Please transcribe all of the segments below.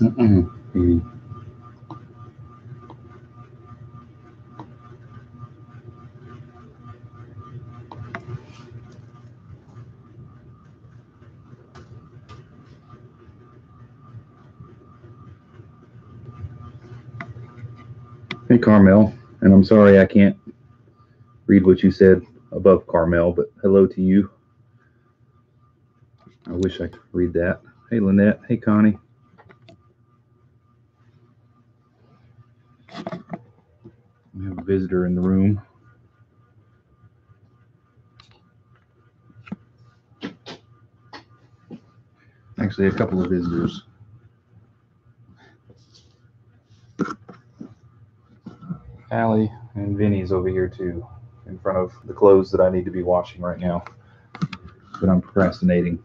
Baby. Hey, Carmel, and I'm sorry I can't read what you said above Carmel, but hello to you. I wish I could read that. Hey, Lynette. Hey, Connie. We have a visitor in the room. Actually, a couple of visitors. Allie and Vinny's over here too, in front of the clothes that I need to be washing right now, but I'm procrastinating.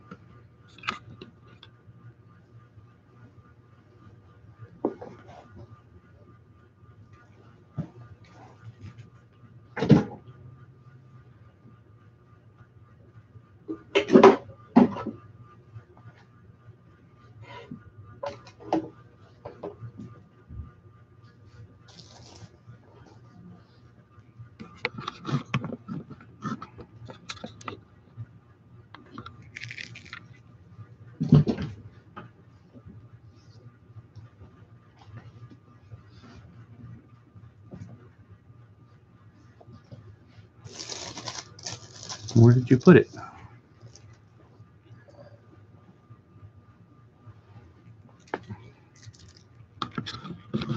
Where did you put it?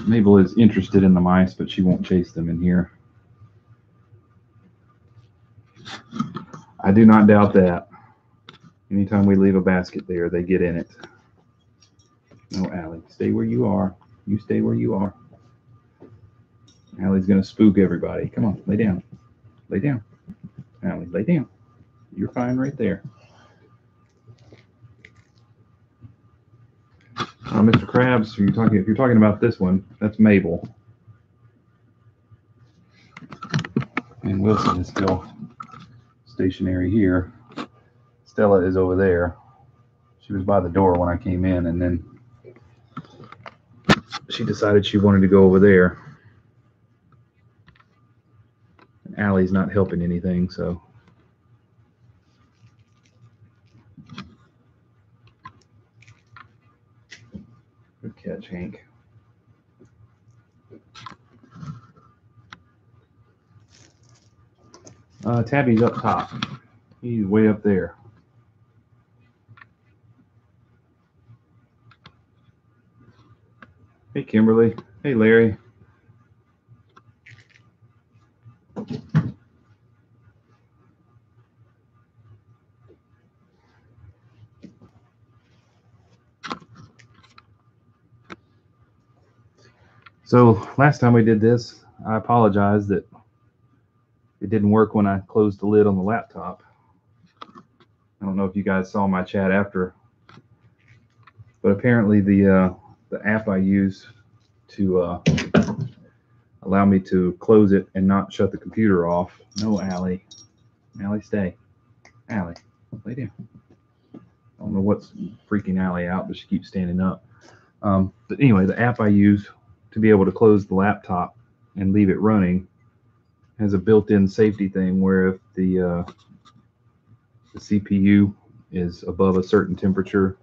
Mabel is interested in the mice, but she won't chase them in here. I do not doubt that. Anytime we leave a basket there, they get in it. No, Allie, stay where you are. You stay where you are. Allie's going to spook everybody. Come on, lay down. Lay down. Allie, lay down. You're fine right there. Mr. Krabs, if you're talking about this one, that's Mabel. And Wilson is still stationary here. Stella is over there. She was by the door when I came in, and then she decided she wanted to go over there. And Allie's not helping anything, so. Good catch, Hank. Tabby's up top. He's way up there. Hey, Kimberly. Hey, Larry. So last time we did this, I apologize that it didn't work when I closed the lid on the laptop. I don't know if you guys saw my chat after, but apparently the app I use to allow me to close it and not shut the computer off. No, Allie. Allie, stay. Allie, lay down. I don't know what's freaking Allie out, but she keeps standing up. But anyway, the app I use to be able to close the laptop and leave it running has a built-in safety thing where if the CPU is above a certain temperature,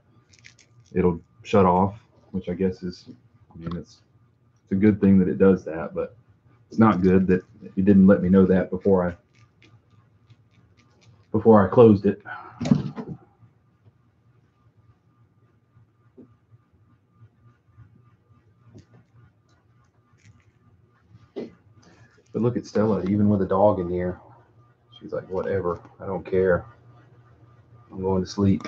it'll shut off, which I guess is, I mean, it's a good thing that it does that, but it's not good that it didn't let me know that before I closed it. But look at Stella, even with a dog in here, she's like, whatever, I don't care. I'm going to sleep.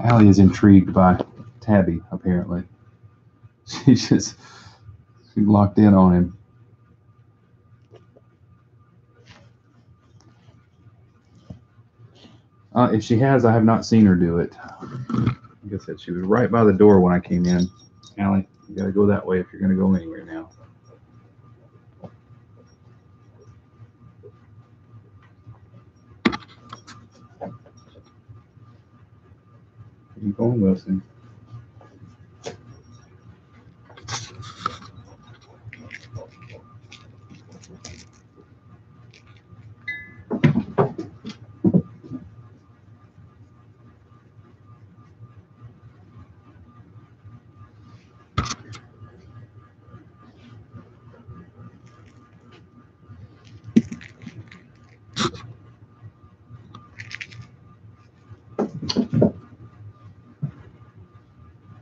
Allie is intrigued by Tabby, apparently. She locked in on him. If she has, I have not seen her do it. Like I said, she was right by the door when I came in. Allie, you gotta go that way if you're gonna go anywhere now. Keep on listening.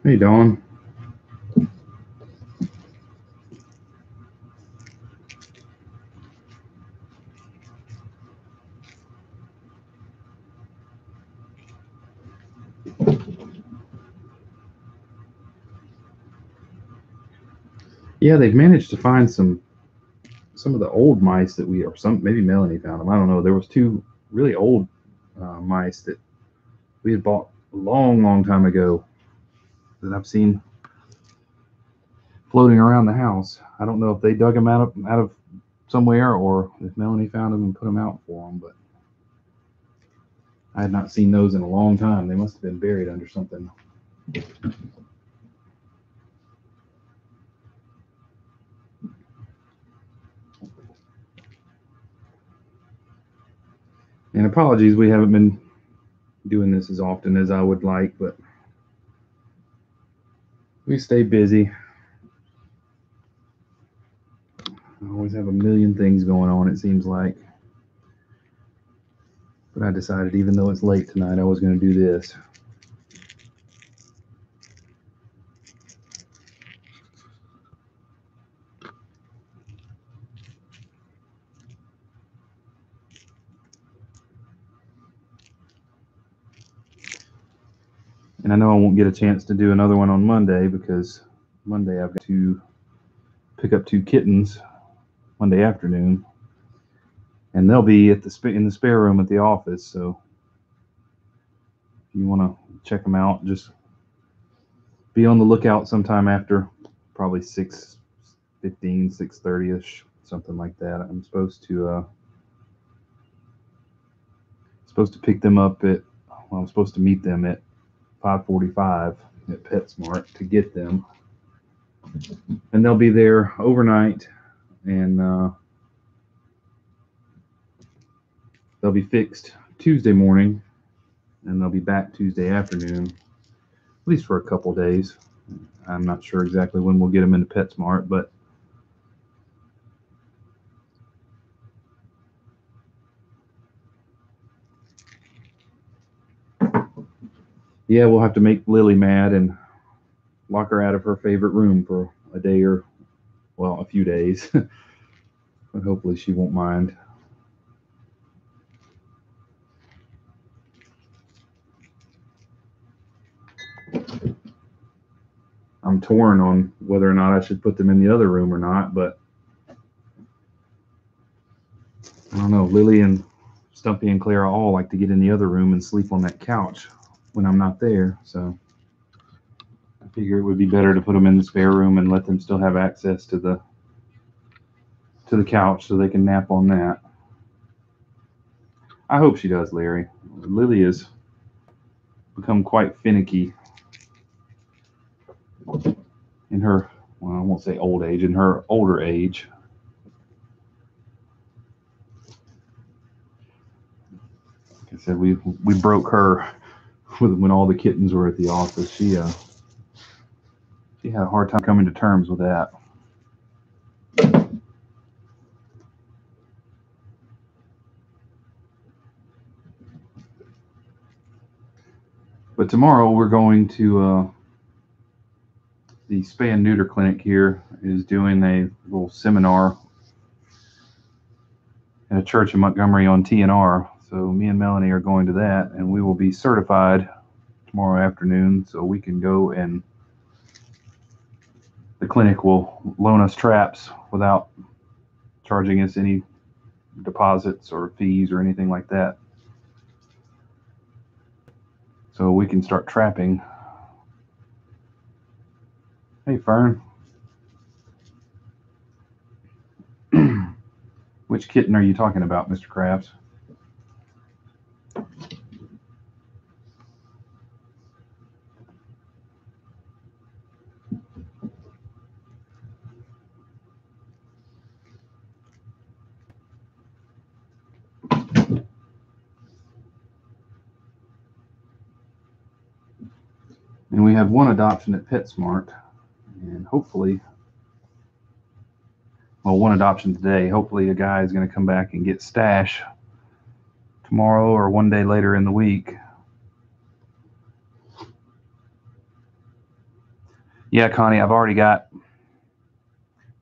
Hey, Dawn. Yeah, they've managed to find some of the old mice that we, or some, maybe Melanie found them. I don't know. There was two really old mice that we had bought a long, long time ago that I've seen floating around the house. I don't know if they dug them out of somewhere or if Melanie found them and put them out for them, but I had not seen those in a long time. They must have been buried under something. And apologies, we haven't been doing this as often as I would like, but we stay busy. I always have a million things going on, it seems like. But I decided, even though it's late tonight, I was going to do this. And I know I won't get a chance to do another one on Monday because Monday I've got to pick up two kittens Monday afternoon, and they'll be at in the spare room at the office. So if you want to check them out, just be on the lookout sometime after probably 6:15, 6:30ish, something like that. I'm supposed to pick them up at. Well, I'm supposed to meet them at 5:45 at PetSmart to get them, and they'll be there overnight, and they'll be fixed Tuesday morning, and they'll be back Tuesday afternoon, at least for a couple days. I'm not sure exactly when we'll get them into PetSmart, but yeah, we'll have to make Lily mad and lock her out of her favorite room for a day or, well, a few days. But hopefully she won't mind. I'm torn on whether or not I should put them in the other room or not, but I don't know. Lily and Stumpy and Clara all like to get in the other room and sleep on that couch when I'm not there, so I figure it would be better to put them in the spare room and let them still have access to the couch so they can nap on that. I hope she does, Larry. Lily has become quite finicky in her, well, I won't say old age, in her older age. Like I said, we broke her when all the kittens were at the office. She had a hard time coming to terms with that. But tomorrow we're going to the spay and neuter clinic here is doing a little seminar at a church in Montgomery on TNR. So me and Melanie are going to that, and we will be certified tomorrow afternoon, so we can go, and the clinic will loan us traps without charging us any deposits or fees or anything like that. so we can start trapping. Hey, Fern. Which kitten are you talking about, Mr. Krabs? And we had one adoption at PetSmart, and hopefully, well, one adoption today. Hopefully, a guy is going to come back and get Stash tomorrow or one day later in the week. Yeah, Connie, I've already got.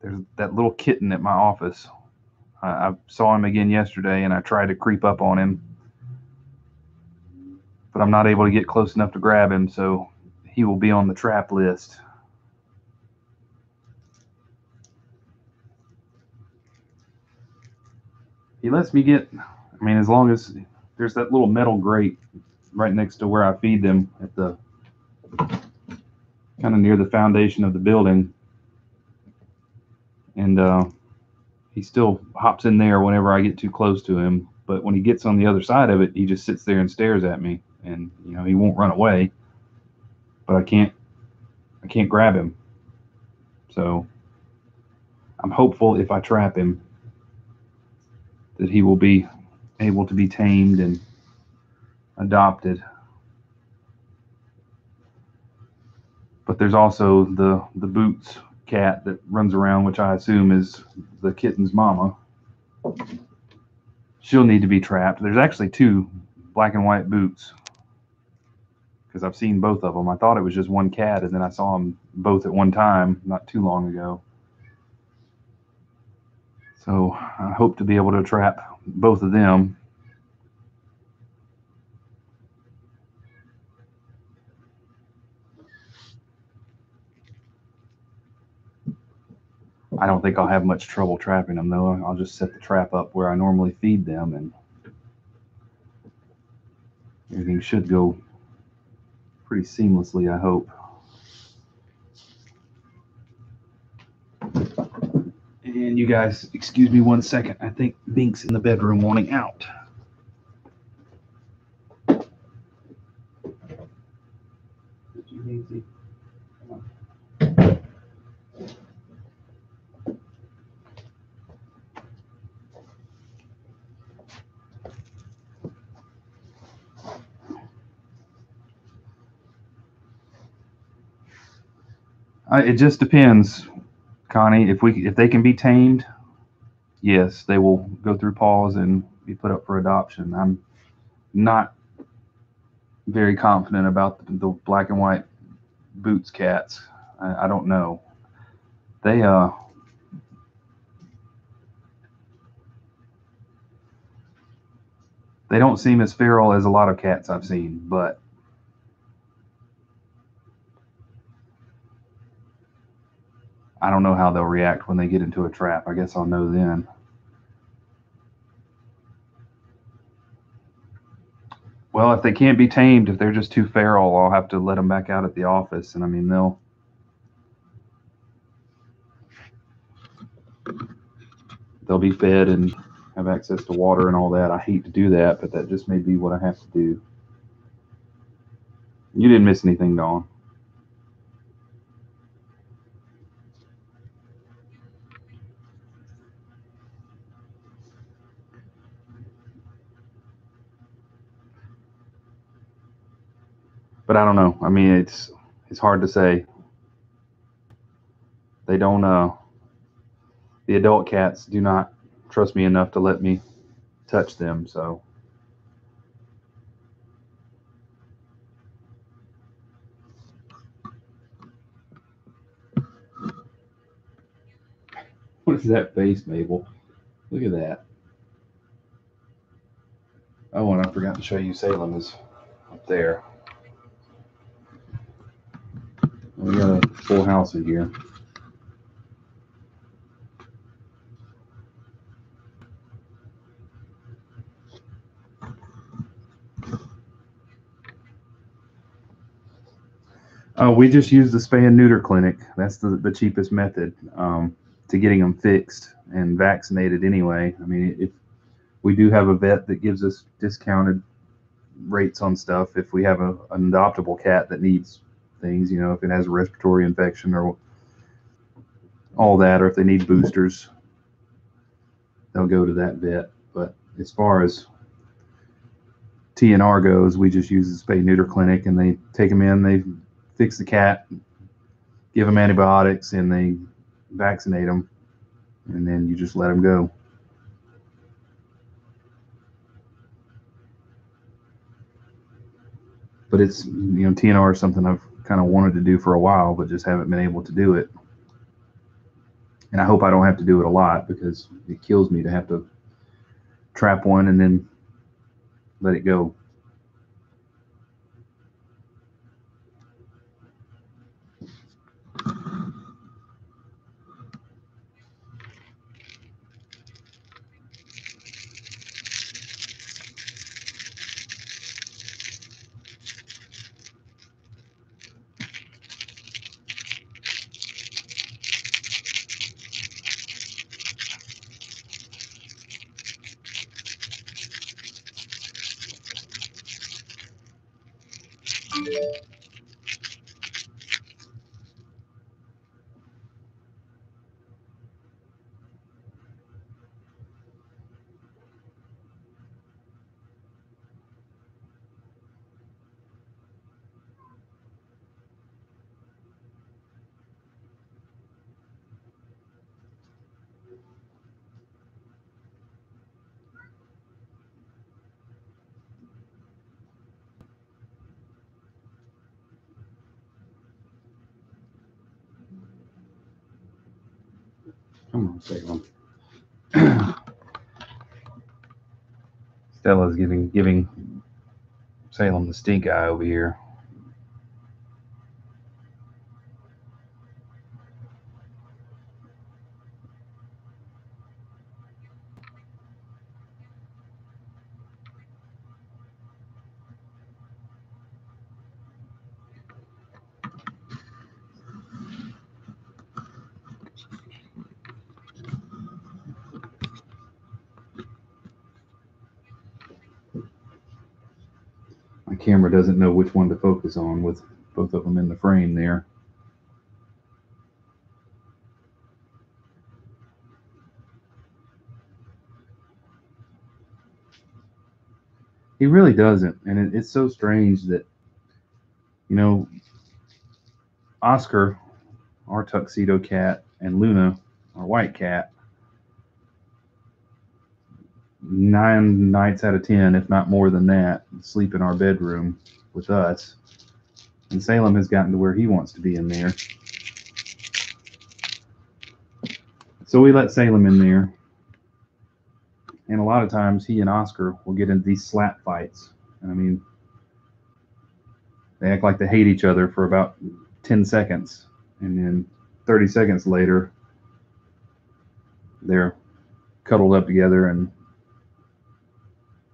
There's that little kitten at my office. I saw him again yesterday, and I tried to creep up on him, but I'm not able to get close enough to grab him, so he will be on the trap list. He lets me get, I mean, as long as there's that little metal grate right next to where I feed them at the kind of near the foundation of the building, and he still hops in there whenever I get too close to him. But when he gets on the other side of it, he just sits there and stares at me, and he won't run away. But I can't grab him. So I'm hopeful if I trap him that he will be able to be tamed and adopted. But there's also the Boots cat that runs around, which I assume is the kitten's mama. She'll need to be trapped. There's actually two black and white Boots because I've seen both of them. I thought it was just one cat, and then I saw them both at one time not too long ago. So I hope to be able to trap both of them. I don't think I'll have much trouble trapping them, though. I'll just set the trap up where I normally feed them, and everything should go pretty seamlessly, I hope. And you guys, excuse me 1 second. I think Bink's in the bedroom wanting out. It just depends, Connie. If they can be tamed, yes, they will go through paws and be put up for adoption. I'm not very confident about the black and white Boots cats. I don't know. They they don't seem as feral as a lot of cats I've seen, but I don't know how they'll react when they get into a trap. I guess I'll know then. Well, if they can't be tamed, if they're just too feral, I'll have to let them back out at the office, and I mean they'll be fed and have access to water and all that. I hate to do that, but that just may be what I have to do. You didn't miss anything, Dawn. But I don't know. I mean, it's hard to say. They don't. The adult cats do not trust me enough to let me touch them. So. What is that face, Mabel? Look at that. Oh, and I forgot to show you Salem is up there. We got a full house in here. We just use the spay and neuter clinic. That's the cheapest method to getting them fixed and vaccinated anyway. I mean, if we do have a vet that gives us discounted rates on stuff, if we have an adoptable cat that needs things, if it has a respiratory infection or all that, or if they need boosters, they'll go to that vet. But as far as TNR goes, we just use the spay neuter clinic, and they take them in, they fix the cat, give them antibiotics, and they vaccinate them, and then you just let them go. But it's, TNR is something I've kind of wanted to do for a while, but just haven't been able to do it. And I hope I don't have to do it a lot, because it kills me to have to trap one and then let it go. Come on, Salem. Stella's giving Salem the stink eye over here. My camera doesn't know which one to focus on with both of them in the frame there. He really doesn't, and it's so strange that, Oscar, our tuxedo cat, and Luna, our white cat, 9 nights out of 10, if not more than that, sleep in our bedroom with us. And Salem has gotten to where he wants to be in there. So we let Salem in there. And a lot of times he and Oscar will get into these slap fights. I mean, they act like they hate each other for about 10 seconds. And then 30 seconds later, they're cuddled up together, and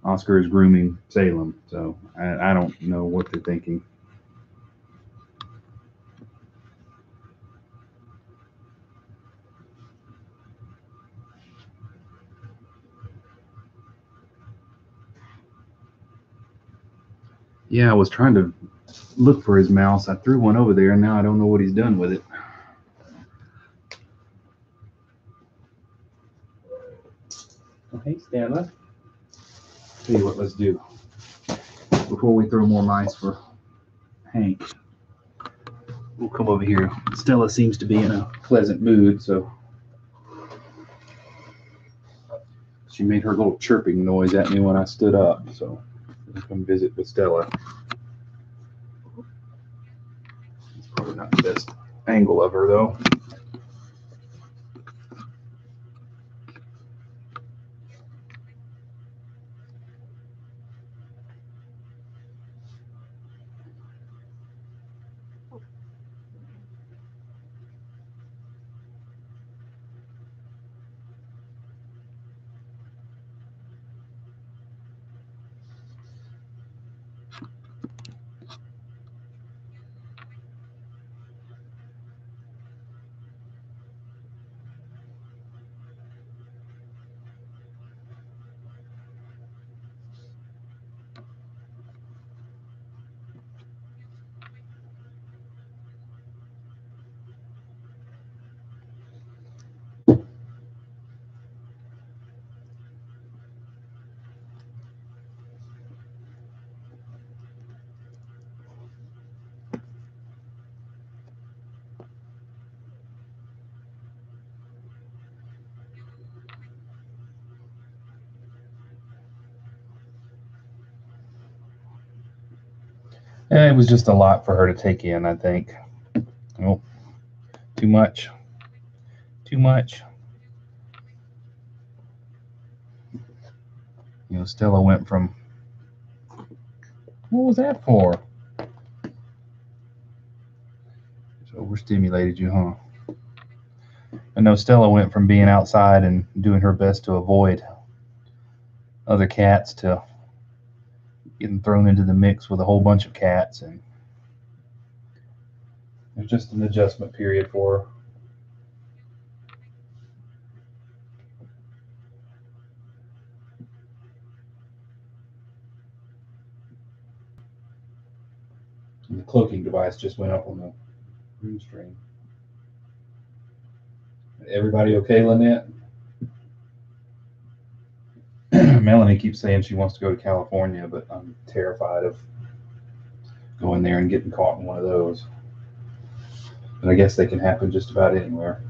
Oscar is grooming Salem. So I don't know what they're thinking. Yeah, I was trying to look for his mouse. I threw one over there, and now I don't know what he's done with it. Oh, hey, Stella. Tell you what, let's do. Before we throw more mice for Hank, we'll come over here. Stella seems to be in a pleasant mood, so she made her little chirping noise at me when I stood up. So I'll come visit with Stella. It's probably not the best angle of her, though. It was just a lot for her to take in, I think. Oh, too much. Too much. Stella went from, what was that for? Just overstimulated you, huh? I know Stella went from being outside and doing her best to avoid other cats to getting thrown into the mix with a whole bunch of cats, and there's just an adjustment period for her. And the cloaking device just went up on the green screen. Everybody okay, Lynette? Melanie keeps saying she wants to go to California, but I'm terrified of going there and getting caught in one of those. But I guess they can happen just about anywhere.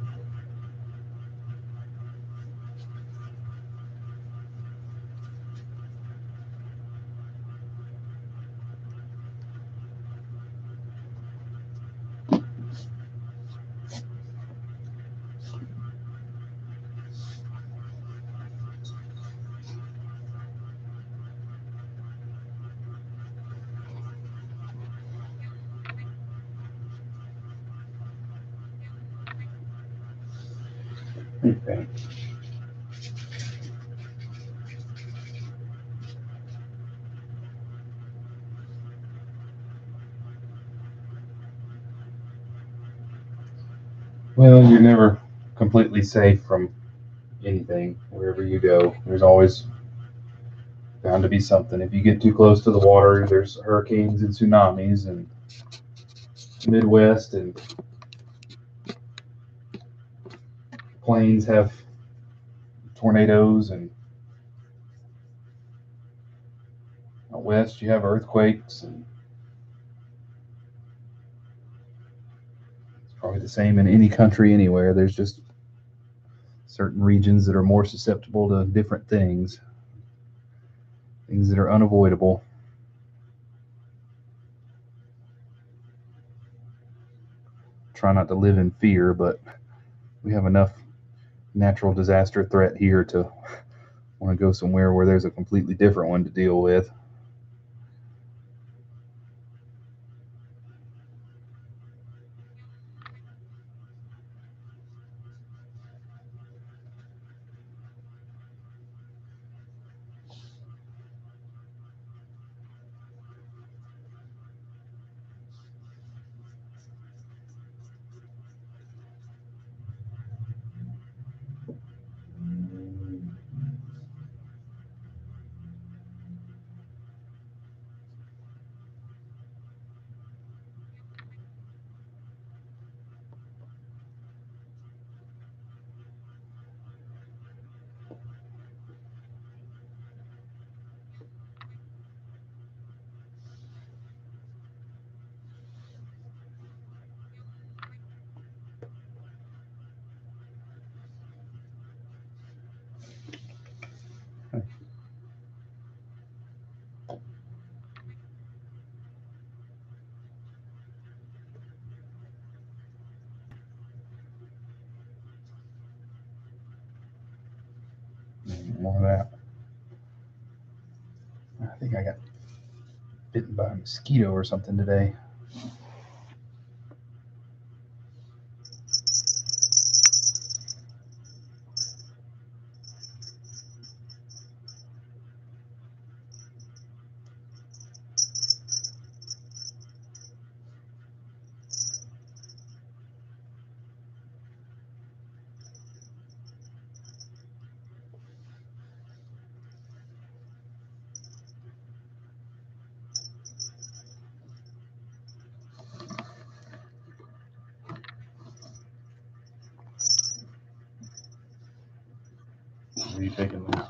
Okay. Well, you're never completely safe from anything. Wherever you go, there's always bound to be something. If you get too close to the water, there's hurricanes and tsunamis, and Midwest and plains have tornadoes, and out west you have earthquakes, and it's probably the same in any country anywhere. There's just certain regions that are more susceptible to different things that are unavoidable. Try not to live in fear, but we have enough natural disaster threat here to want to go somewhere where there's a completely different one to deal with. More of that. I think I got bitten by a mosquito or something today. What are you taking those?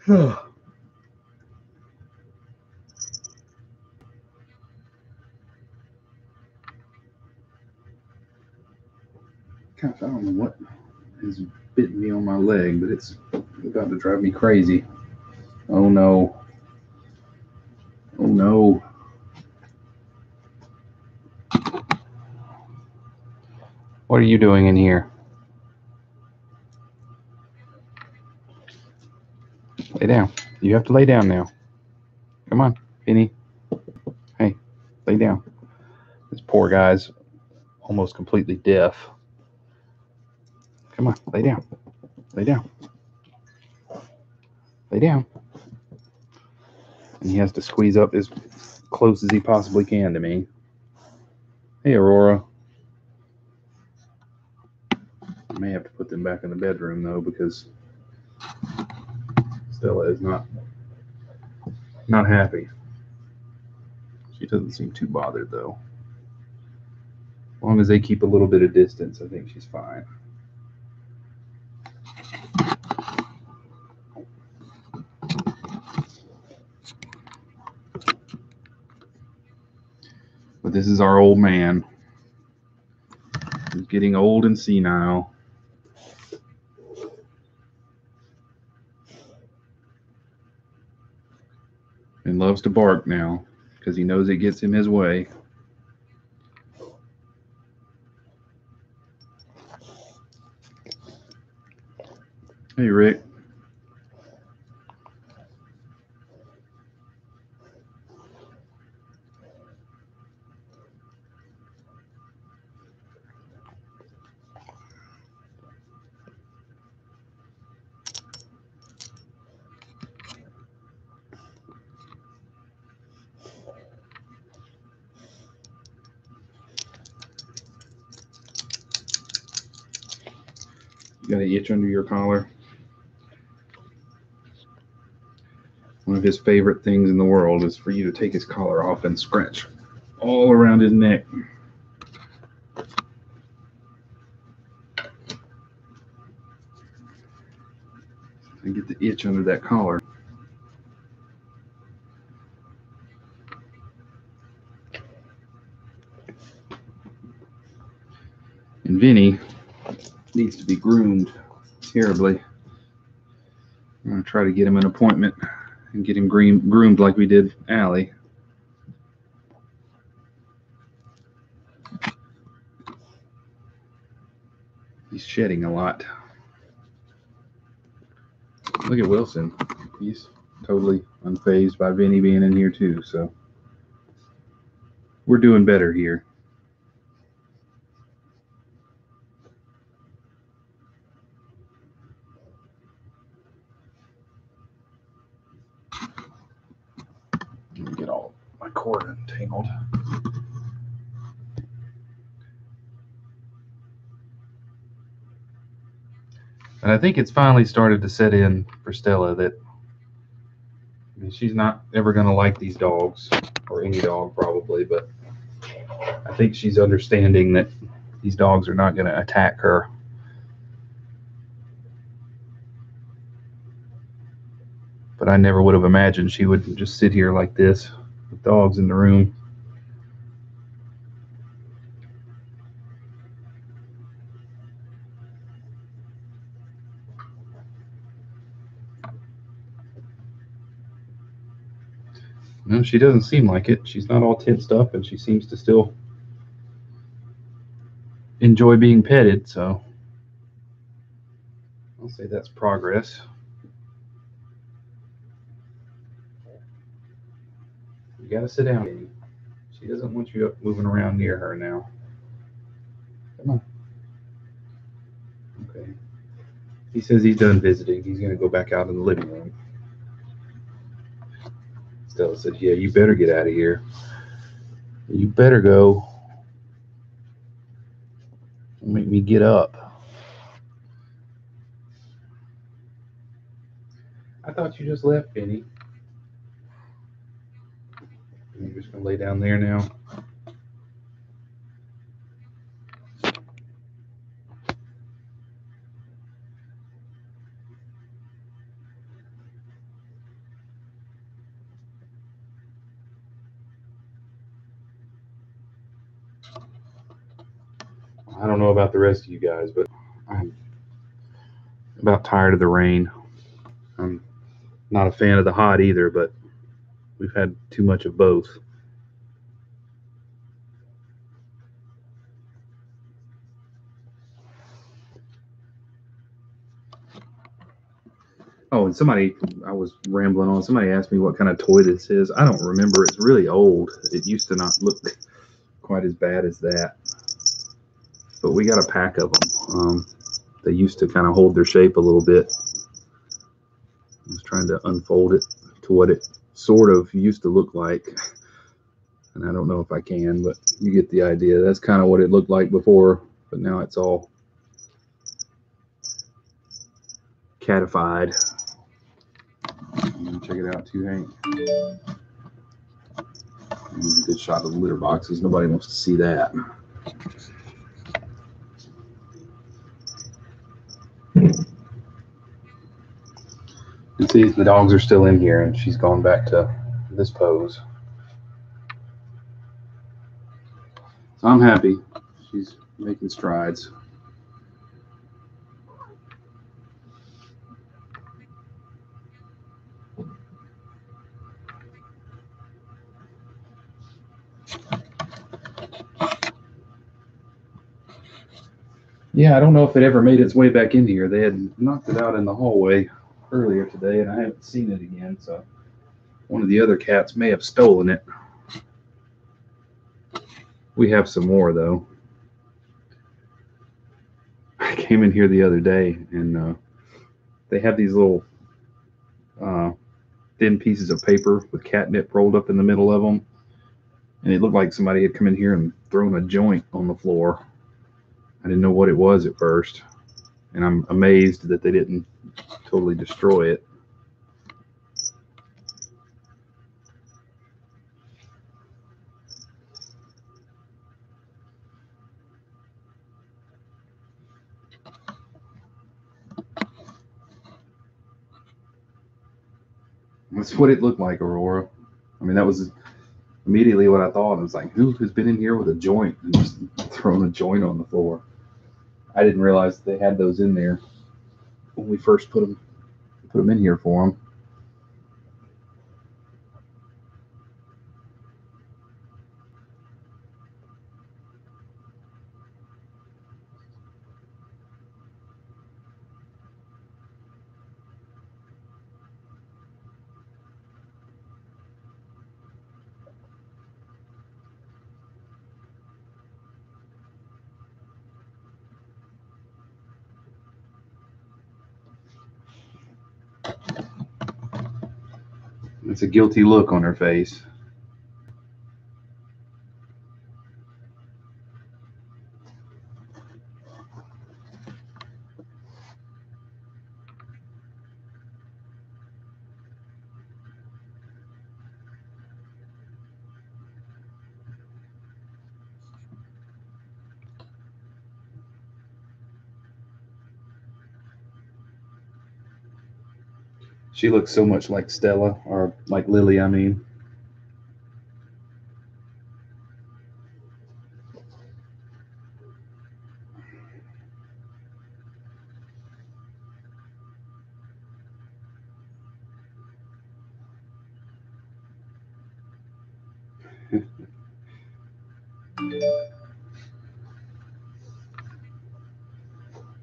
Kind of, I don't know what is bitten me on my leg, but it's about to drive me crazy. Oh no. Oh no. What are you doing in here? Lay down. You have to lay down now. Come on, Penny. Hey, lay down. This poor guy's almost completely deaf. Come on, lay down. Lay down. Lay down. And he has to squeeze up as close as he possibly can to me. Hey, Aurora. I may have to put them back in the bedroom, though, because Stella is not happy. She doesn't seem too bothered, though. As long as they keep a little bit of distance, I think she's fine. But this is our old man. He's getting old and senile. And loves to bark now because he knows it gets him his way. Hey, Rick. You got an itch under your collar? One of his favorite things in the world is for you to take his collar off and scratch all around his neck. And get the itch under that collar. And Vinny needs to be groomed terribly. I'm going to try to get him an appointment and get him groomed like we did Allie. He's shedding a lot. Look at Wilson. He's totally unfazed by Vinny being in here too, so we're doing better here. Let me get all my cord entangled. And I think it's finally started to set in for Stella that she's not ever going to like these dogs, or any dog probably, but I think she's understanding that these dogs are not going to attack her. But I never would have imagined she would just sit here like this with dogs in the room. No, she doesn't seem like it. She's not all tensed up, and she seems to still enjoy being petted, so I'll say that's progress. You gotta sit down, Amy. She doesn't want you up moving around near her now. Come on. Okay. He says he's done visiting. He's gonna go back out in the living room. Stella said, yeah, you better get out of here. You better go. Make me get up. I thought you just left, Benny. You're just gonna lay down there now. I don't know about the rest of you guys, but I'm about tired of the rain. I'm not a fan of the hot either, but we've had too much of both. Oh, and I was rambling on. Somebody asked me what kind of toy this is. I don't remember. It's really old. It used to not look quite as bad as that. But we got a pack of them. They used to kind of hold their shape a little bit. I was trying to unfold it to what it sort of used to look like. And I don't know if I can, but you get the idea. That's kind of what it looked like before, but now it's all catified. Check it out too, Hank. This is a good shot of the litter boxes. Nobody wants to see that. You see, the dogs are still in here, and she's gone back to this pose. So I'm happy. She's making strides. Yeah, I don't know if it ever made its way back in here. They had knocked it out in the hallway earlier today, and I haven't seen it again, so one of the other cats may have stolen it. We have some more, though. I came in here the other day, and they have these little uh, thin pieces of paper with catnip rolled up in the middle of them, and it looked like somebody had come in here and thrown a joint on the floor. I didn't know what it was at first, and I'm amazed that they didn't totally destroy it. That's what it looked like, Aurora. I mean, that was immediately what I thought. I was like, who has been in here with a joint and just thrown a joint on the floor? I didn't realize they had those in there when we first put them in here for them. It's a guilty look on her face. She looks so much like Stella, or like Lily, I mean.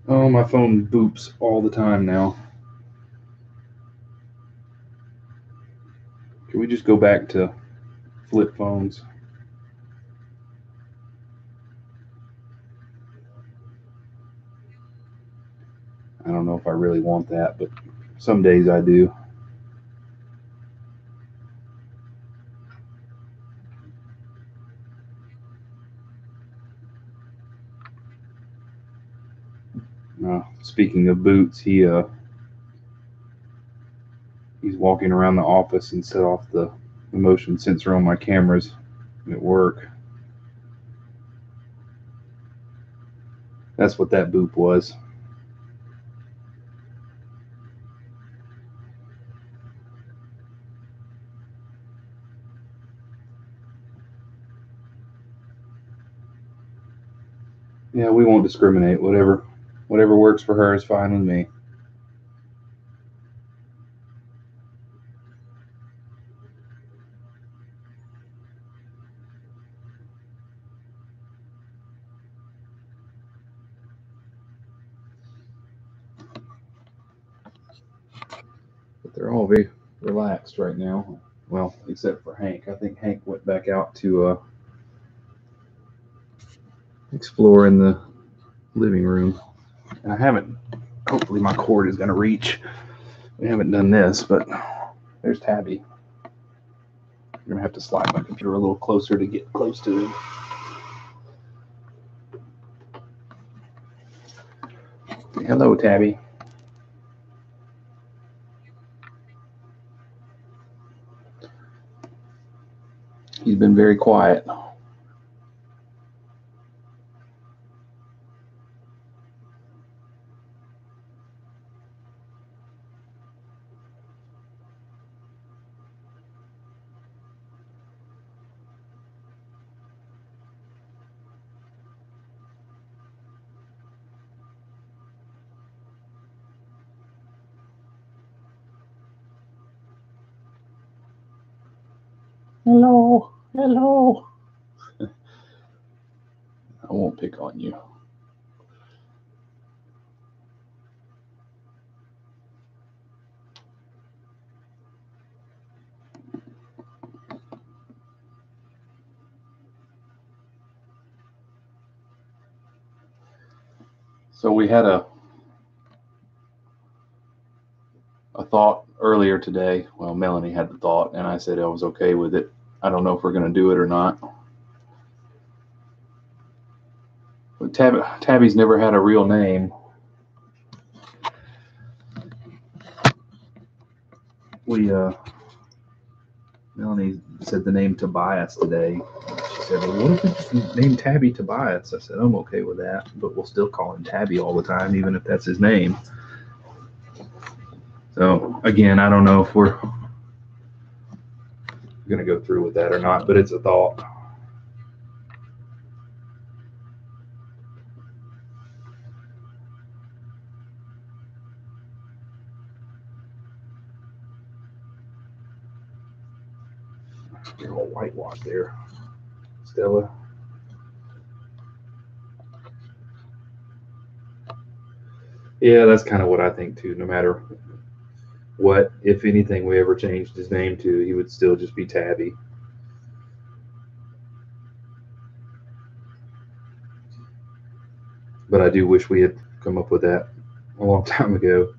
Oh, my phone boops all the time now. Can we just go back to flip phones? I don't know if I really want that, but some days I do. Speaking of boots, he's walking around the office and set off the motion sensor on my cameras at work. That's what that boop was. Yeah, we won't discriminate. Whatever works for her is fine with me. But they're all very relaxed right now. Well, except for Hank. I think Hank went back out to explore in the living room. And I haven't. Hopefully, my cord is going to reach. We haven't done this, but there's Tabby. I'm going to have to slide my computer a little closer to get close to him. Hello, Tabby. He's been very quiet. Hello, hello. I won't pick on you. So we had a thought earlier today. Well, Melanie had the thought, and I said I was okay with it. I don't know if we're going to do it or not. But Tabby's never had a real name. Melanie said the name Tobias today. She said, well, what if we just name Tabby Tobias? I said, I'm okay with that, but we'll still call him Tabby all the time, even if that's his name. So, again, I don't know if we're going to go through with that or not, but it's a thought. You're all whitewashed there, Stella. Yeah, that's kind of what I think too. No matter what, if anything, we ever changed his name to, he would still just be Tabby. But I do wish we had come up with that a long time ago.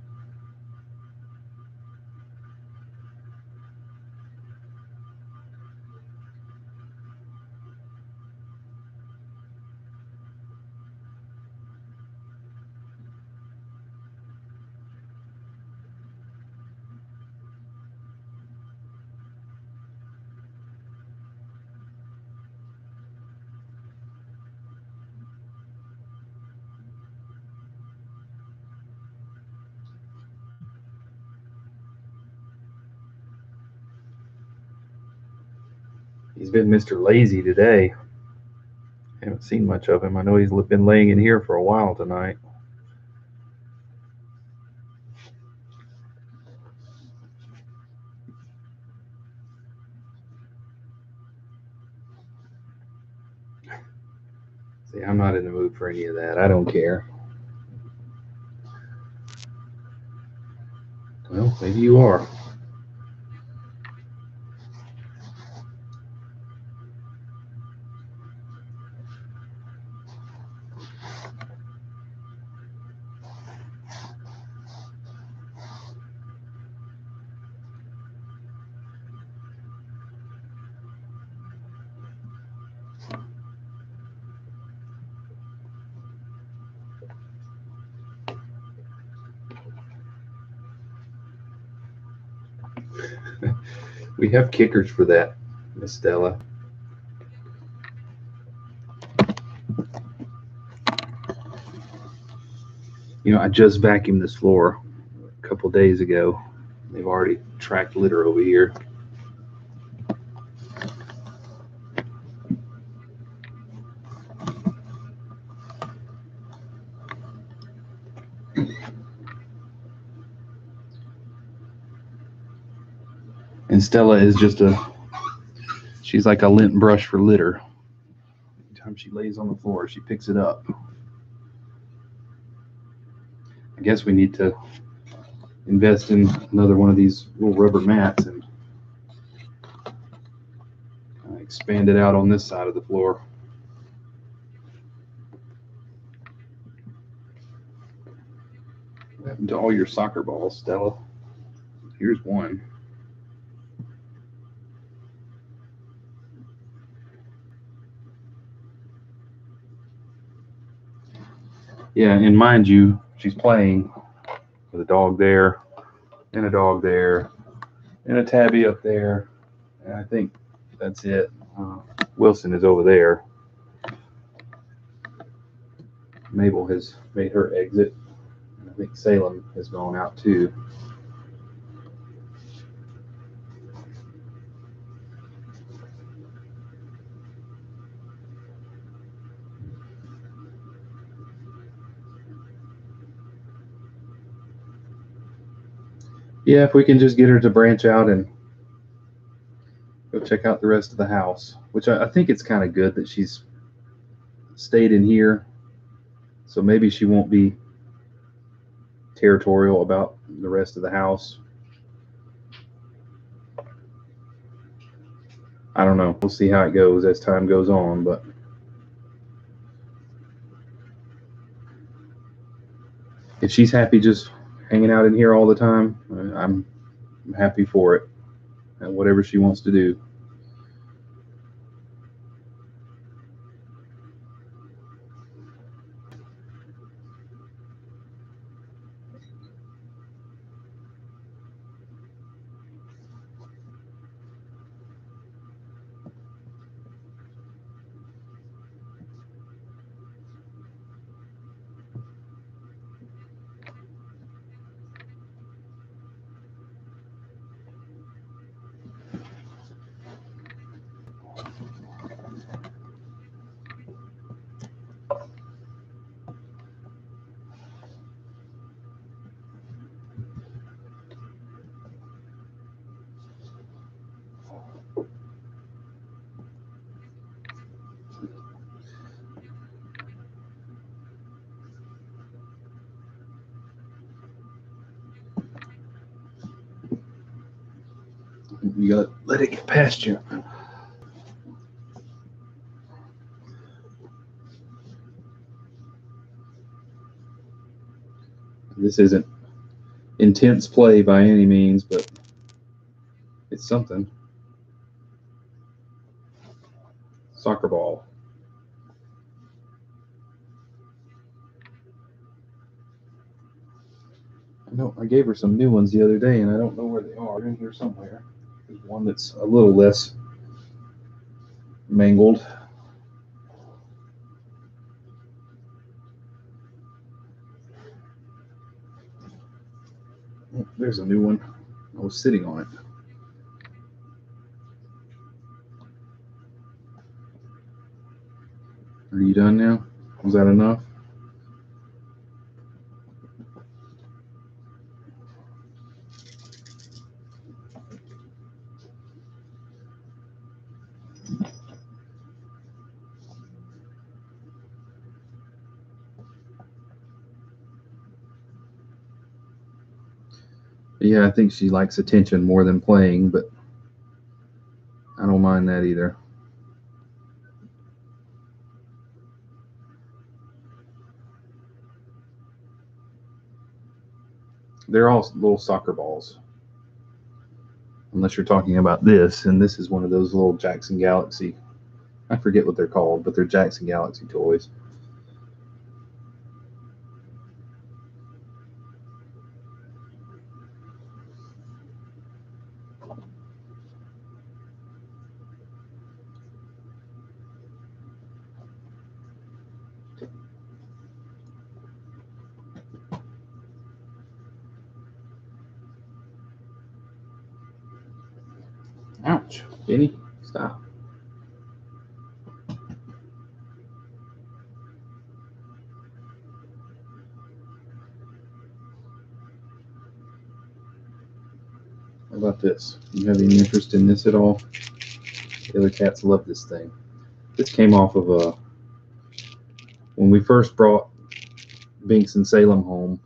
He's been Mr. Lazy today. Haven't seen much of him. I know he's been laying in here for a while tonight. See, I'm not in the mood for any of that. I don't care. Well, maybe you are. We have kickers for that, Miss Stella. You know, I just vacuumed this floor a couple days ago. They've already tracked litter over here. And Stella is she's like a lint brush for litter. Every time she lays on the floor, she picks it up. I guess we need to invest in another one of these little rubber mats and expand it out on this side of the floor. What happened to all your soccer balls, Stella? Here's one. Yeah, and mind you, she's playing with a dog there, and a dog there, and a tabby up there, and I think that's it. Wilson is over there. Mabel has made her exit. I think Salem has gone out too. Yeah, if we can just get her to branch out and go check out the rest of the house, which I think it's kind of good that she's stayed in here, so maybe she won't be territorial about the rest of the house. I don't know. We'll see how it goes as time goes on, but if she's happy just hanging out in here all the time, I'm happy for it, and whatever she wants to do. You gotta let it get past you. This isn't intense play by any means, but it's something. Soccer ball. I gave her some new ones the other day, and I don't know where they are. They're in here somewhere. There's one that's a little less mangled. Oh, there's a new one. I was sitting on it. Are you done now? Was that enough? Yeah, I think she likes attention more than playing, but I don't mind that either. They're all little soccer balls. Unless you're talking about this, and this is one of those little Jackson Galaxy. I forget what they're called, but they're Jackson Galaxy toys. Ouch. Benny, stop. How about this? You have any interest in this at all? The other cats love this thing. This came off of when we first brought Binks and Salem home,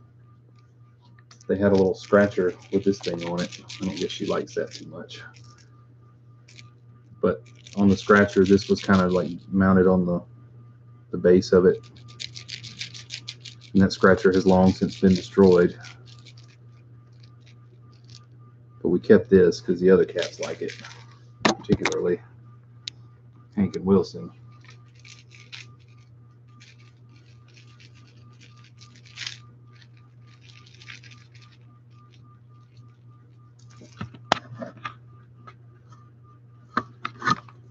they had a little scratcher with this thing on it. I don't guess she likes that too much. But on the scratcher, this was kind of like mounted on the base of it. And that scratcher has long since been destroyed. But we kept this because the other cats like it, particularly Hank and Wilson.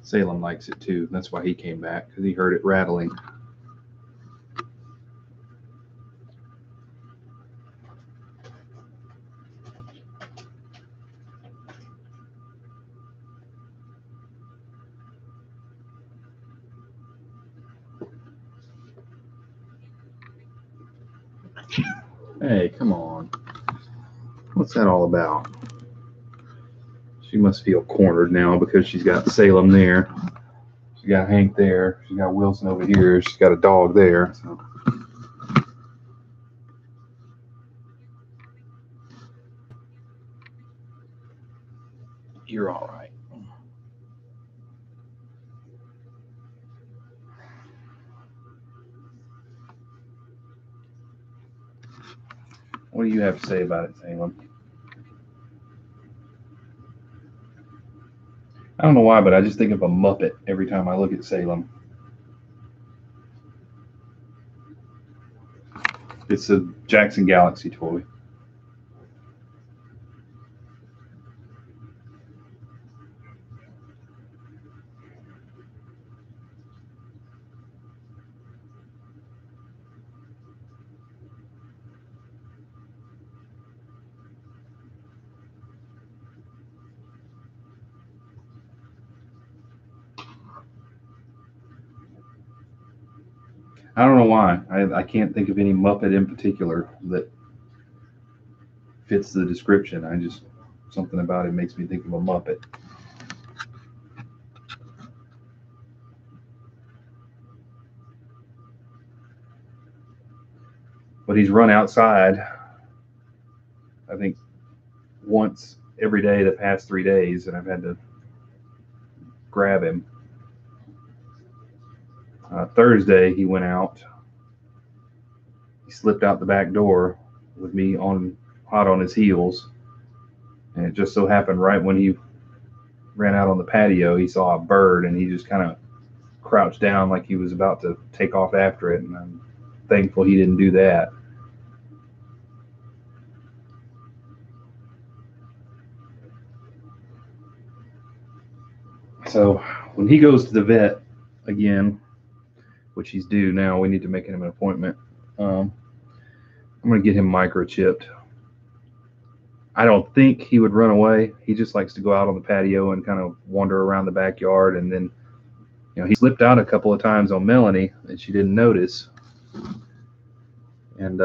Salem likes it too. That's why he came back, because he heard it rattling. Hey, come on. What's that all about? She must feel cornered now because she's got Salem there. She got Hank there. She got Wilson over here. She's got a dog there. So. You're all right. What do you have to say about it, Salem? I don't know why, but I just think of a Muppet every time I look at Salem. It's a Jackson Galaxy toy. I don't know why. I can't think of any Muppet in particular that fits the description. Something about it makes me think of a Muppet. But he's run outside, I think, once every day the past 3 days, and I've had to grab him. Thursday, he went out. He slipped out the back door with me hot on his heels. And it just so happened right when he ran out on the patio, he saw a bird and he just kind of crouched down like he was about to take off after it. And I'm thankful he didn't do that. So when he goes to the vet again, which he's due now, we need to make him an appointment. I'm going to get him microchipped. I don't think he would run away. He just likes to go out on the patio and kind of wander around the backyard. And then, he slipped out a couple of times on Melanie and she didn't notice. And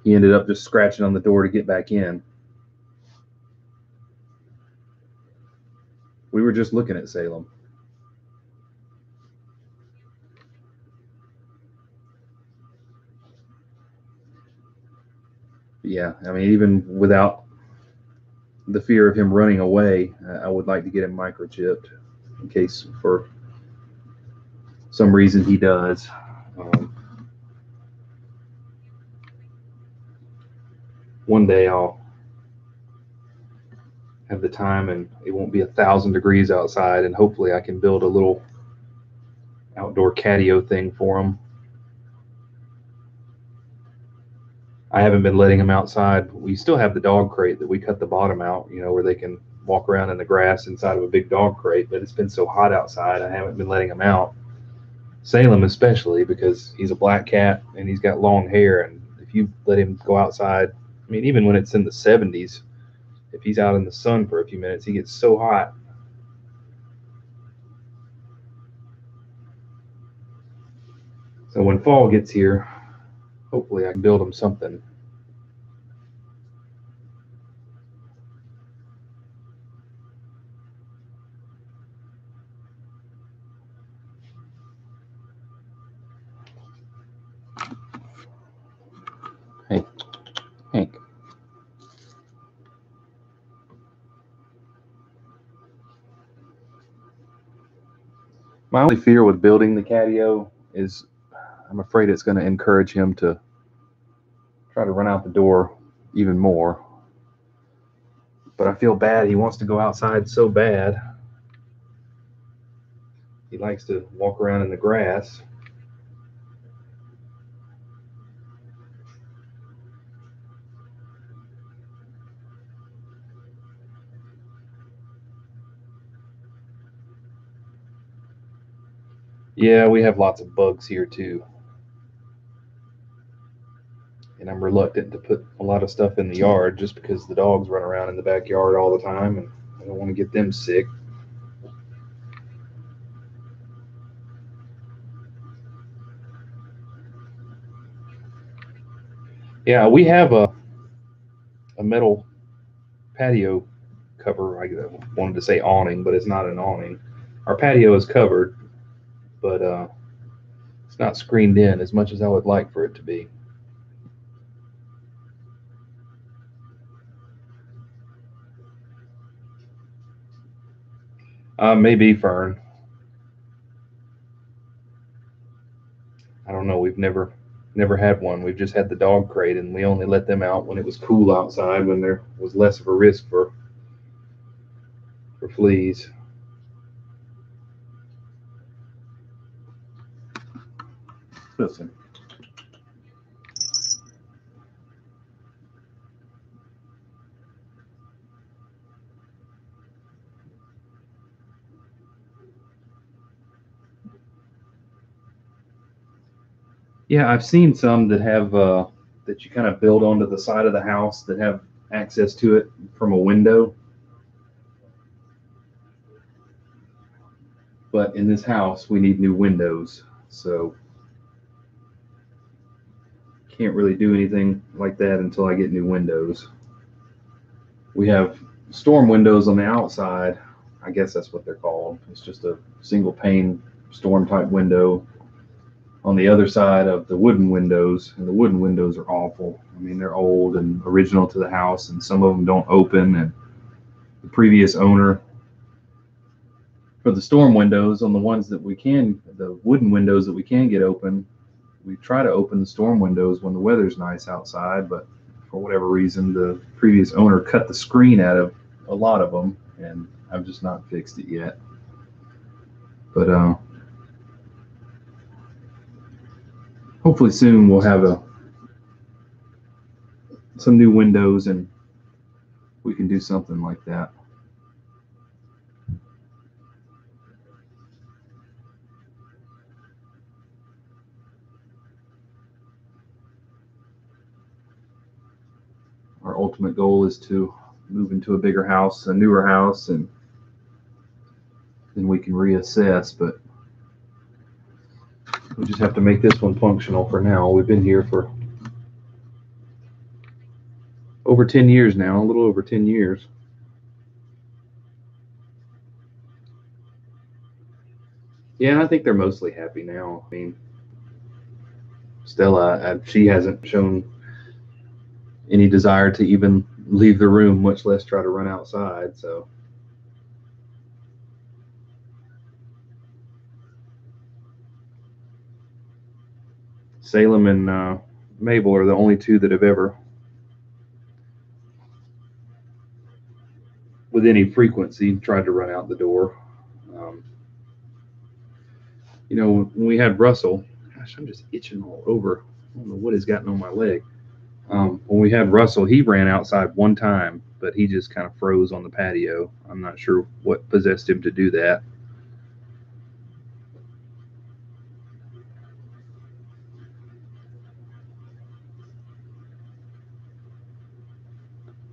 he ended up just scratching on the door to get back in. We were just looking at Salem. Yeah, I mean, even without the fear of him running away, I would like to get him microchipped in case for some reason he does. One day I'll have the time and it won't be 1,000 degrees outside, and hopefully I can build a little outdoor catio thing for him. I haven't been letting him outside. We still have the dog crate that we cut the bottom out, where they can walk around in the grass inside of a big dog crate, but it's been so hot outside, I haven't been letting him out. Salem especially, because he's a black cat and he's got long hair, and if you let him go outside, I mean, even when it's in the 70s, if he's out in the sun for a few minutes, he gets so hot. So when fall gets here, hopefully I can build him something My only fear with building the catio is I'm afraid it's going to encourage him to try to run out the door even more. But I feel bad. He wants to go outside so bad. He likes to walk around in the grass. Yeah, we have lots of bugs here too. And I'm reluctant to put a lot of stuff in the yard just because the dogs run around in the backyard all the time and I don't want to get them sick. Yeah, we have a metal patio cover. I wanted to say awning, but it's not an awning. Our patio is covered, but it's not screened in as much as I would like for it to be. Maybe Fern. I don't know. We've never had one. We've just had the dog crate, and we only let them out when it was cool outside, when there was less of a risk for fleas. Listen. Yeah, I've seen some that have that you kind of build onto the side of the house that have access to it from a window. But in this house, we need new windows, so can't really do anything like that until I get new windows. We have storm windows on the outside. I guess that's what they're called. It's just a single pane storm type window on the other side of the wooden windows, and the wooden windows are awful. I mean, they're old and original to the house, and some of them don't open. And the previous owner, for the storm windows, on the ones that we can, the wooden windows that we can get open, we try to open the storm windows when the weather's nice outside, but for whatever reason, the previous owner cut the screen out of a lot of them, and I've just not fixed it yet. But hopefully soon we'll have some new windows and we can do something like that. Our ultimate goal is to move into a bigger house, a newer house, and then we can reassess. But we just have to make this one functional for now. We've been here for over 10 years now, a little over 10 years. Yeah, and I think they're mostly happy now. I mean, Stella, she hasn't shown any desire to even leave the room, much less try to run outside. So Salem and Mabel are the only two that have ever, with any frequency, tried to run out the door. Um, when we had Russell, gosh, I'm just itching all over. I don't know what has gotten on my leg. When we had Russell, he ran outside one time, but he just kind of froze on the patio. I'm not sure what possessed him to do that.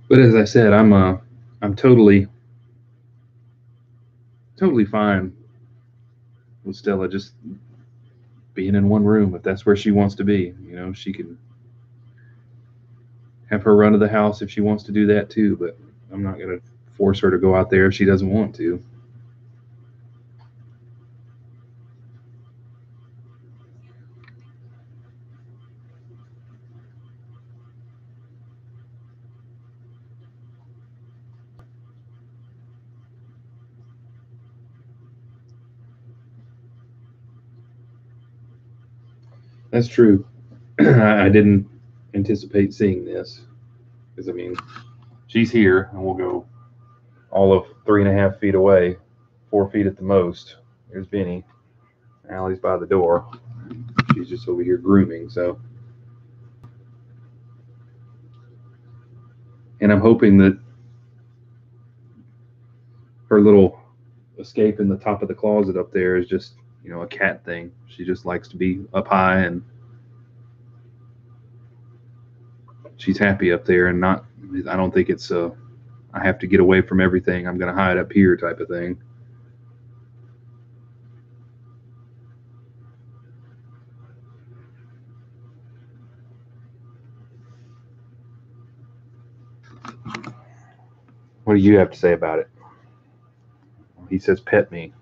But as I said, I'm totally fine with Stella just being in one room if that's where she wants to be. She can have her run to the house if she wants to do that too, but I'm not going to force her to go out there if she doesn't want to. That's true. I didn't anticipate seeing this because, I mean, she's here and we'll go all of 3.5 feet away, 4 feet at the most. There's Benny. Allie's by the door. She's just over here grooming, so. And I'm hoping that her little escape in the top of the closet up there is just, a cat thing. She just likes to be up high, and she's happy up there, and I don't think it's I have to get away from everything, I'm going to hide up here type of thing. What do you have to say about it? He says, pet me.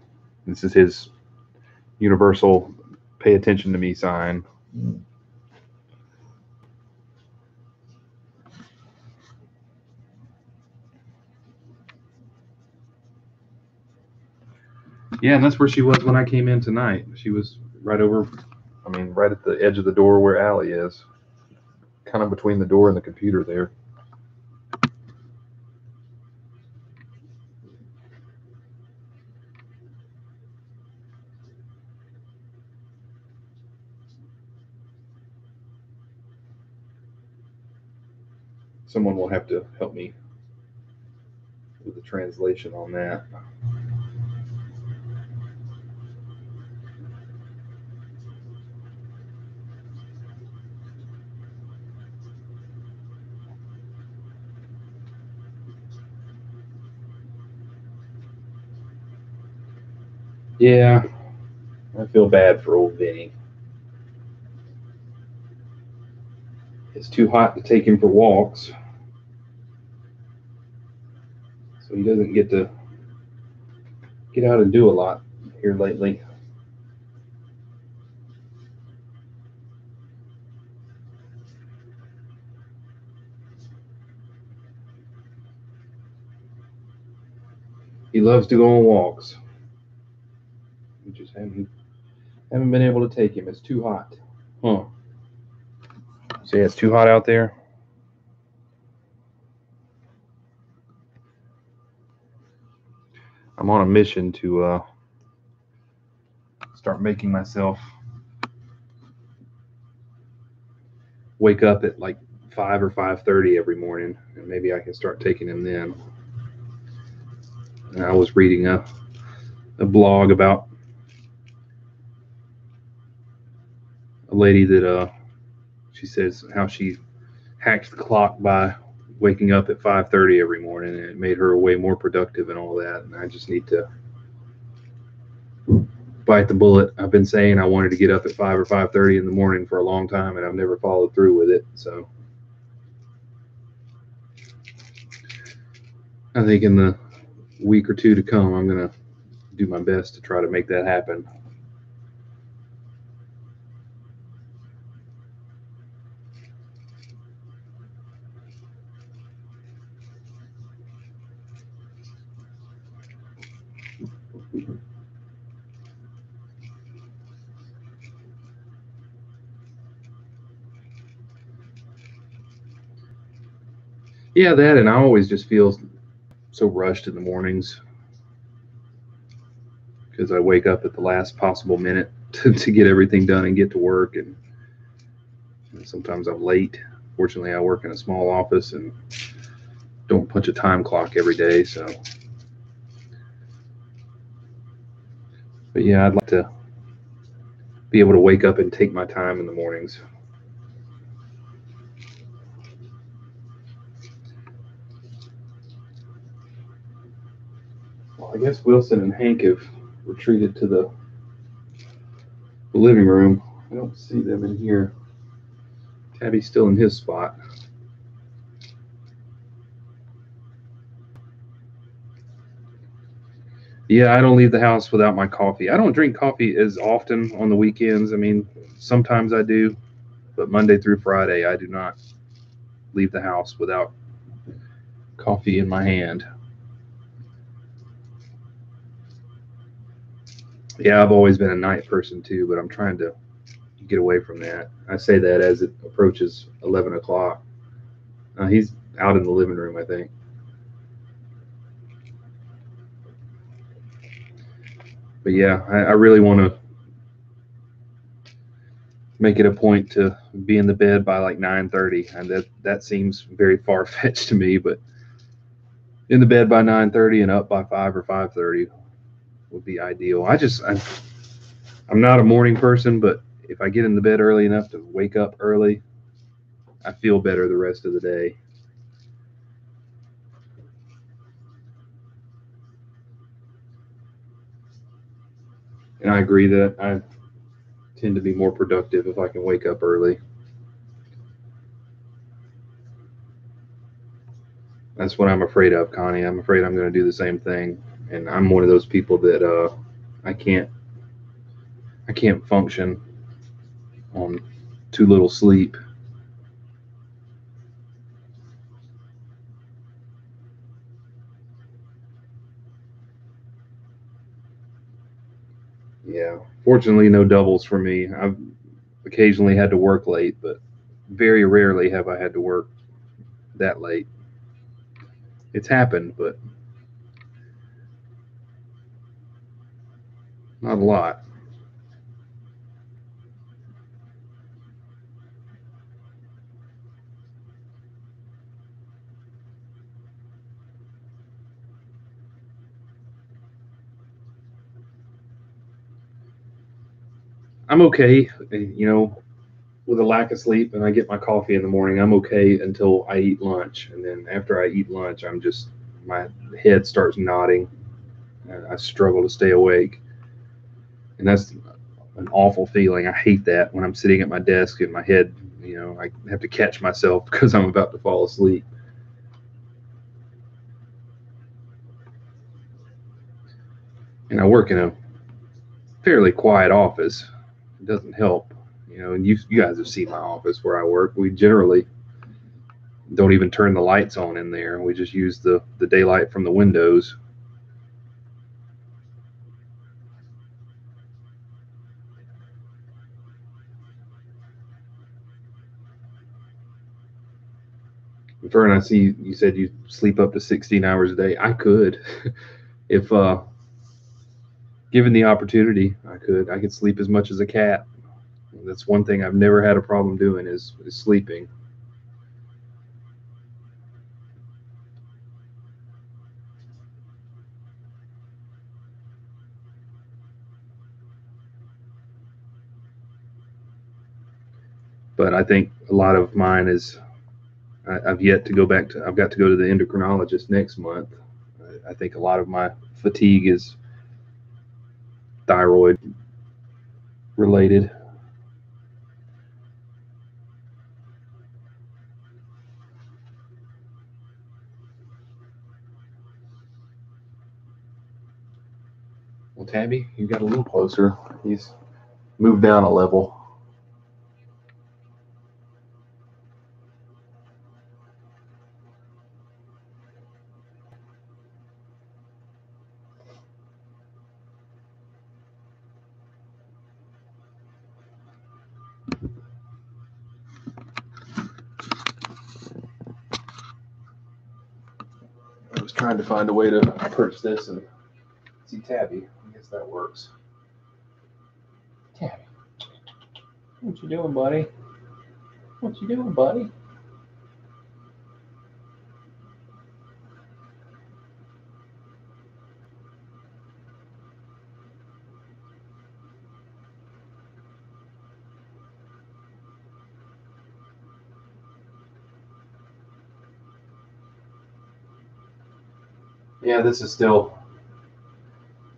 This is his universal pay attention to me sign. Yeah, and that's where she was when I came in tonight. She was right right at the edge of the door where Allie is. Kind of between the door and the computer there. Someone will have to help me with the translation on that. Yeah, I feel bad for old Vinny. It's too hot to take him for walks, so he doesn't get to get out and do a lot here lately. He loves to go on walks. We just haven't been able to take him. It's too hot. Huh. So yeah, it's too hot out there. I'm on a mission to start making myself wake up at like 5 or 5:30 every morning, and maybe I can start taking him then. And I was reading a blog about a lady that she says how she hacked the clock by waking up at 5:30 every morning, and it made her way more productive and all that. And I just need to bite the bullet. I've been saying I wanted to get up at 5 or 5:30 in the morning for a long time, and I've never followed through with it. So I think in the week or two to come, I'm going to do my best to try to make that happen. Yeah, that, and I always just feel so rushed in the mornings because I wake up at the last possible minute to get everything done and get to work, and sometimes I'm late. Fortunately, I work in a small office and don't punch a time clock every day, so. But yeah, I'd like to be able to wake up and take my time in the mornings. Well, I guess Wilson and Hank have retreated to the living room. I don't see them in here. Tabby's still in his spot. Yeah, I don't leave the house without my coffee. I don't drink coffee as often on the weekends. I mean, sometimes I do, but Monday through Friday, I do not leave the house without coffee in my hand. Yeah, I've always been a night person too, but I'm trying to get away from that. I say that as it approaches 11 o'clock. He's out in the living room, I think. But yeah, I really want to make it a point to be in the bed by like 9:30, and that seems very far fetched to me. But in the bed by 9:30 and up by 5 or 5:30 would be ideal. I'm not a morning person, but if I get in the bed early enough to wake up early, I feel better the rest of the day. And I agree that I tend to be more productive if I can wake up early. That's what I'm afraid of, Connie. I'm afraid I'm going to do the same thing, and I'm one of those people that I can't I can't function on too little sleep. Yeah, fortunately, no doubles for me. I've occasionally had to work late, but very rarely have I had to work that late. It's happened, but not a lot. I'm okay, with a lack of sleep, and I get my coffee in the morning. I'm okay until I eat lunch, and then after I eat lunch, my head starts nodding, and I struggle to stay awake, and that's an awful feeling. I hate that when I'm sitting at my desk and my head, I have to catch myself because I'm about to fall asleep. And I work in a fairly quiet office. It doesn't help, and you guys have seen my office where I work. We generally don't even turn the lights on in there. We just use the daylight from the windows. Fern, I see you said you sleep up to 16 hours a day. I could, if given the opportunity, I could. I could sleep as much as a cat. That's one thing I've never had a problem doing is sleeping. But I think a lot of mine is I've yet to go back to. I've got to go to the endocrinologist next month. I think a lot of my fatigue is thyroid related. Well, Tabby, you got a little closer. He's moved down a level. I was trying to find a way to perch this and see Tabby. I guess that works. Tabby, what you doing, buddy? What you doing, buddy? Yeah, this is still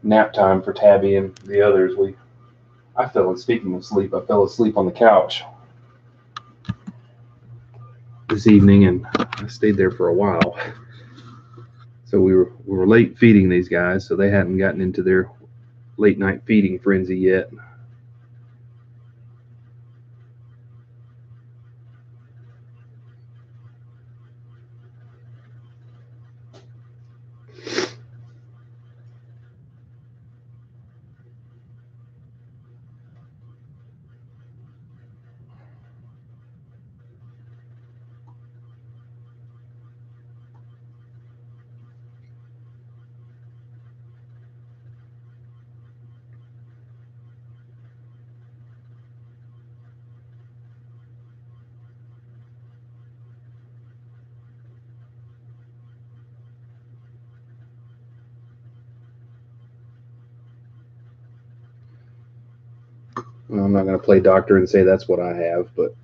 nap time for Tabby and the others. Speaking of sleep, I fell asleep on the couch this evening, and I stayed there for a while. So we were late feeding these guys, so they hadn't gotten into their late night feeding frenzy yet. Well, I'm not going to play doctor and say that's what I have, but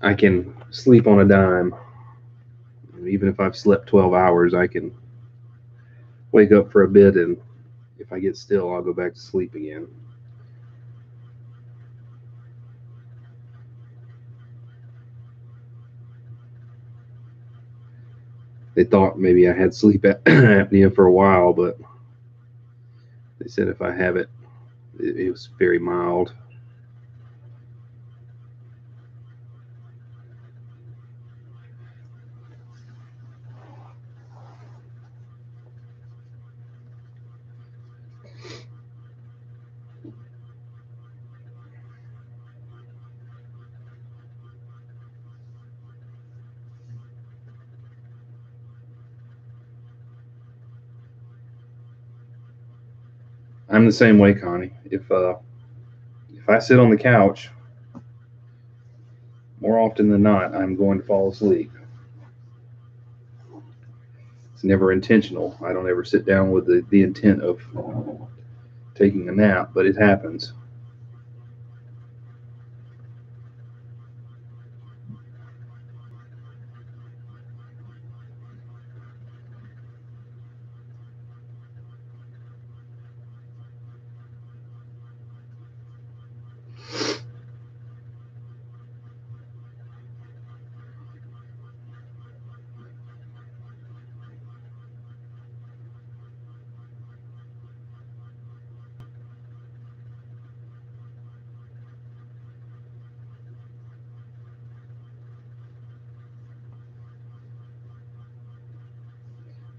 I can sleep on a dime. Even if I've slept 12 hours, I can wake up for a bit, and if I get still, I'll go back to sleep again. They thought maybe I had sleep apnea for a while, but they said if I have it, it was very mild. I'm the same way, Connie. If I sit on the couch, more often than not, I'm going to fall asleep. It's never intentional. I don't ever sit down with the intent of taking a nap, but it happens.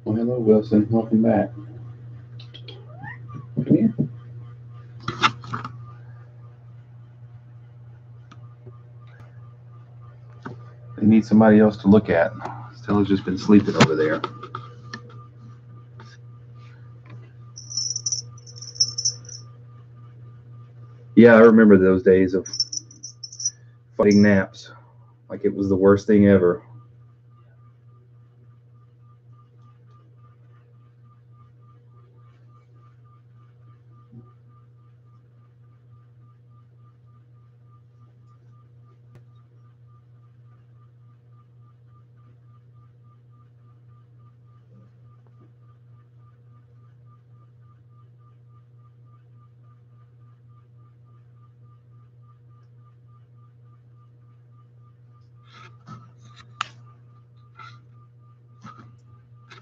Well, hello, Wilson. Welcome back. Come here. They need somebody else to look at. Stella's just been sleeping over there. Yeah, I remember those days of fighting naps like it was the worst thing ever.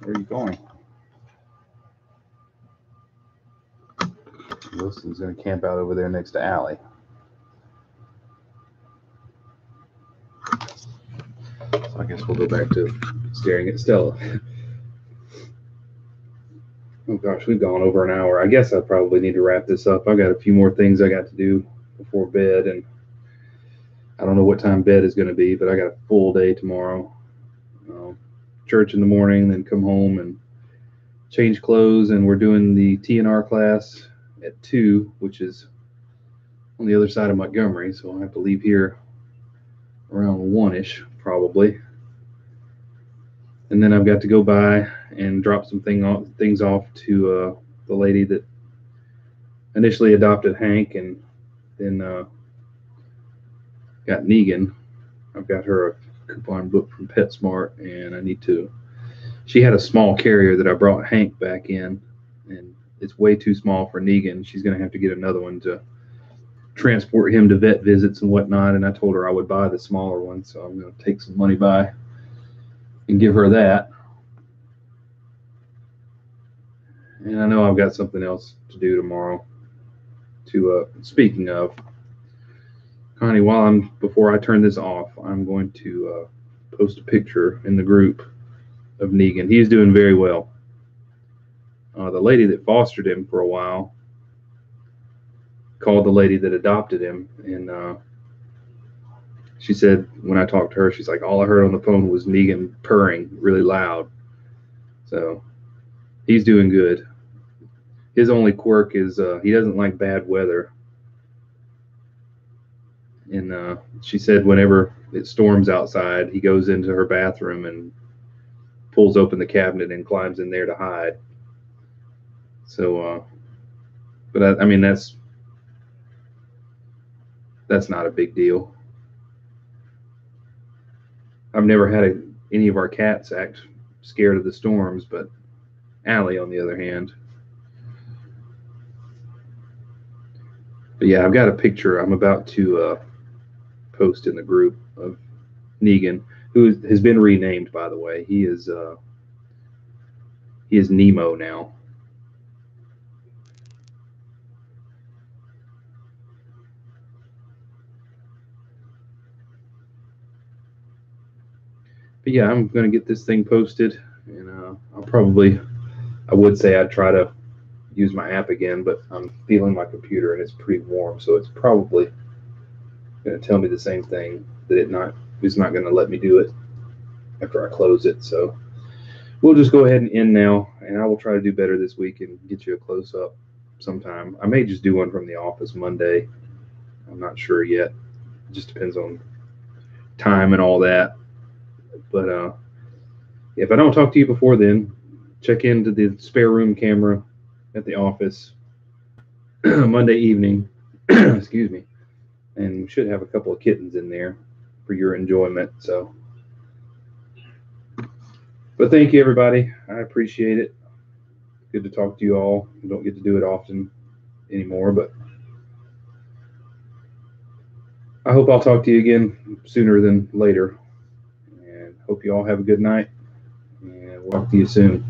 Where are you going? Wilson's going to camp out over there next to Allie. So I guess we'll go back to staring at Stella. Oh gosh, we've gone over an hour. I guess I probably need to wrap this up. I got a few more things I got to do before bed, and I don't know what time bed is going to be, but I got a full day tomorrow. Church in the morning, then come home and change clothes, and we're doing the TNR class at 2, which is on the other side of Montgomery, so I'll have to leave here around 1-ish probably. And then I've got to go by and drop some things off to the lady that initially adopted Hank and then got Negan. I've got her a coupon book from PetSmart, and I need to. She had a small carrier that I brought Hank back in, and it's way too small for Negan. She's going to have to get another one to transport him to vet visits and whatnot. And I told her I would buy the smaller one, so I'm going to take some money by and give her that. And I know I've got something else to do tomorrow. Speaking of, Connie, before I turn this off, I'm going to post a picture in the group of Negan. He's doing very well. The lady that fostered him for a while called the lady that adopted him, and she said when I talked to her, she's like, all I heard on the phone was Negan purring really loud. So he's doing good. His only quirk is he doesn't like bad weather. And she said whenever it storms outside, he goes into her bathroom and pulls open the cabinet and climbs in there to hide. So, but I mean, that's that's not a big deal. I've never had any of our cats act scared of the storms, but Allie, on the other hand. But yeah, I've got a picture I'm about to post in the group of Negan, who has been renamed, by the way. He is Nemo now. But yeah, I'm gonna get this thing posted, and I would say I'd try to use my app again, but I'm feeling my computer and it's pretty warm, so it's probably gonna tell me the same thing, that it's not gonna let me do it after I close it. So we'll just go ahead and end now, and I will try to do better this week and get you a close up sometime. I may just do one from the office Monday. I'm not sure yet. It just depends on time and all that. But if I don't talk to you before then, check into the spare room camera at the office Monday evening. Excuse me. And we should have a couple of kittens in there for your enjoyment. So, but thank you, everybody. I appreciate it. Good to talk to you all. I don't get to do it often anymore, but I hope I'll talk to you again sooner than later. And hope you all have a good night. And we'll talk to you soon.